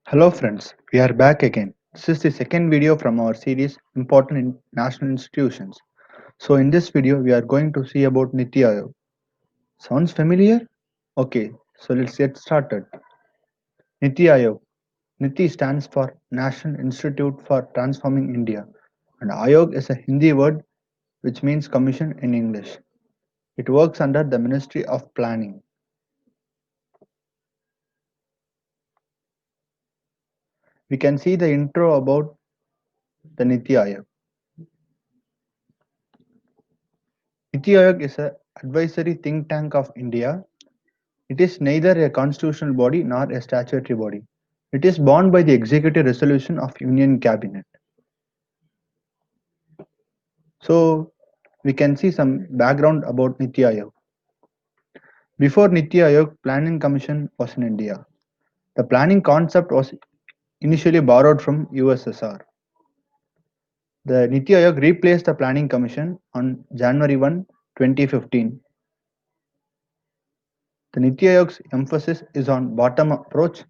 Hello friends, we are back again. This is the second video from our series Important National Institutions. So in this video we are going to see about Niti Aayog. Sounds familiar? Okay, so let's get started. Niti Aayog. Niti stands for National Institute for Transforming India and Aayog is a Hindi word which means commission in English. It works under the Ministry of Planning. We can see the intro about the Niti Aayog. Niti Aayog is an advisory think tank of India. It is neither a constitutional body nor a statutory body. It is bound by the executive resolution of Union Cabinet. So we can see some background about Niti Aayog. Before Niti Aayog, Planning Commission was in India. The planning concept was initially borrowed from USSR. The Niti Aayog replaced the Planning Commission on January 1, 2015. The Niti Aayog's emphasis is on bottom-up approach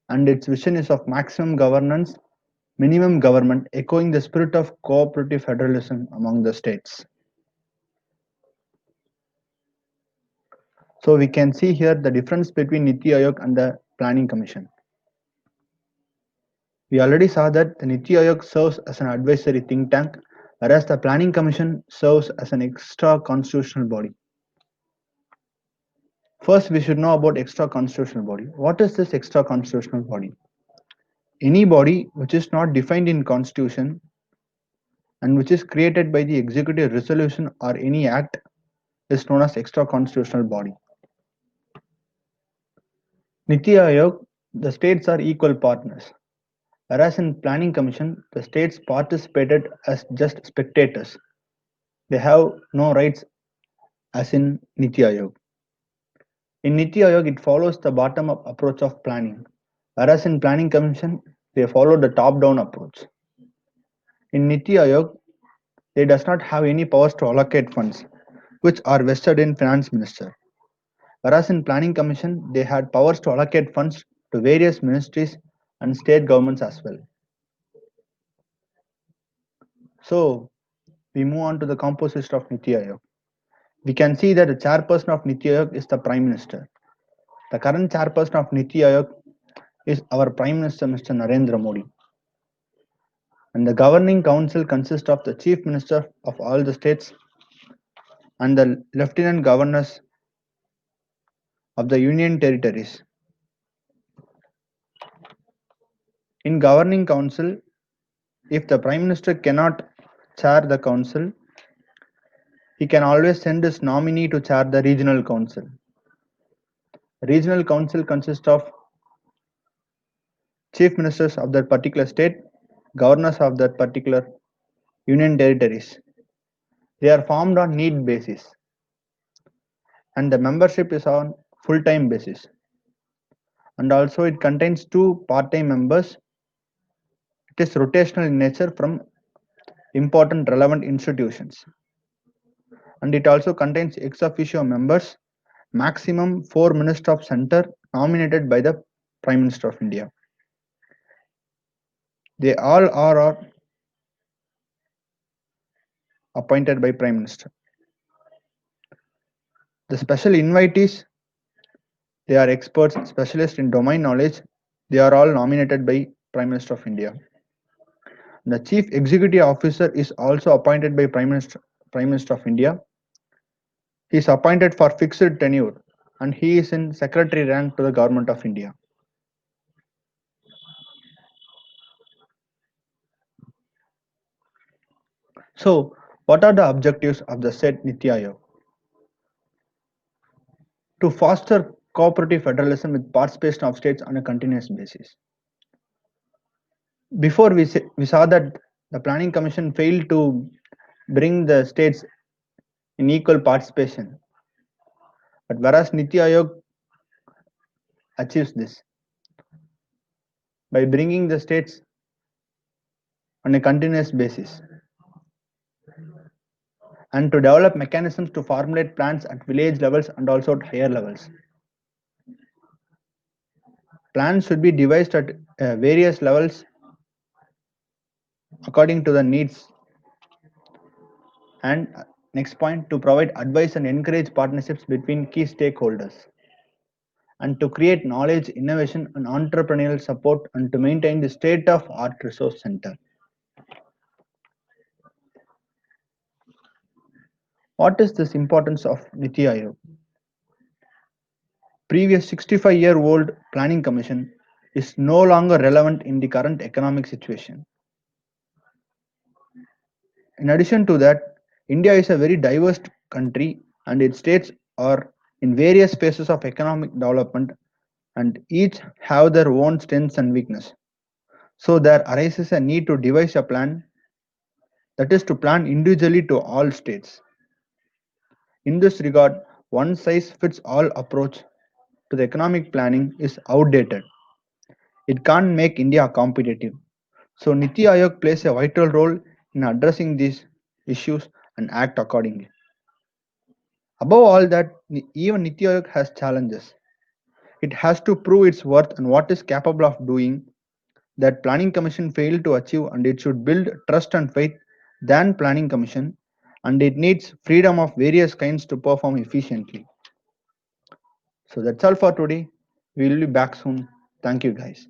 and its vision is of maximum governance, minimum government, echoing the spirit of cooperative federalism among the states. So we can see here the difference between Niti Aayog and the Planning Commission. We already saw that the Niti Aayog serves as an advisory think tank, whereas the Planning Commission serves as an extra constitutional body. First, we should know about extra constitutional body. What is this extra constitutional body? Any body which is not defined in constitution and which is created by the executive resolution or any act is known as extra constitutional body. Niti Aayog, the states are equal partners, whereas in Planning Commission, the states participated as just spectators. They have no rights as in Niti Aayog. In Niti Aayog, it follows the bottom-up approach of planning, whereas in Planning Commission, they follow the top-down approach. In Niti Aayog, they does not have any powers to allocate funds, which are vested in Finance Minister. Whereas in Planning Commission, they had powers to allocate funds to various ministries and state governments as well. So we move on to the composition of Niti Aayog. We can see that the chairperson of Niti Aayog is the Prime Minister. The current chairperson of Niti Aayog is our Prime Minister, Mr. Narendra Modi. And the governing council consists of the Chief Minister of all the states and the Lieutenant Governors of the Union Territories. In governing council, if the Prime Minister cannot chair the council, he can always send his nominee to chair the regional council. Regional council consists of chief ministers of that particular state, governors of that particular union territories. They are formed on need basis and the membership is on full-time basis. And also it contains two part-time members. It is rotational in nature from important relevant institutions. And it also contains ex officio members, maximum 4 ministers of center nominated by the Prime Minister of India. They all are appointed by Prime Minister. The special invitees, they are experts, specialists in domain knowledge. They are all nominated by Prime Minister of India. The Chief Executive Officer is also appointed by Prime Minister of India. He is appointed for fixed tenure and he is in secretary rank to the Government of India. So, what are the objectives of the said Niti Aayog? To foster cooperative federalism with participation of states on a continuous basis. Before we saw that the Planning Commission failed to bring the states in equal participation. But whereas Niti Aayog achieves this by bringing the states on a continuous basis and to develop mechanisms to formulate plans at village levels and also at higher levels. Plans should be devised at various levels according to the needs. And next point, to provide advice and encourage partnerships between key stakeholders, and to create knowledge, innovation, and entrepreneurial support, and to maintain the state of art resource center. What is this importance of Niti Aayog? Previous 65-year-old planning commission is no longer relevant in the current economic situation. In addition to that, India is a very diverse country and its states are in various phases of economic development and each have their own strengths and weakness. So there arises a need to devise a plan, that is to plan individually to all states. In this regard, one size fits all approach to the economic planning is outdated. It can't make India competitive. So Niti Aayog plays a vital role in addressing these issues and act accordingly. Above all that, even Niti Aayog has challenges. It has to prove its worth and what is capable of doing that planning commission failed to achieve, and it should build trust and faith than planning commission, and it needs freedom of various kinds to perform efficiently. So that's all for today. We will be back soon. Thank you guys.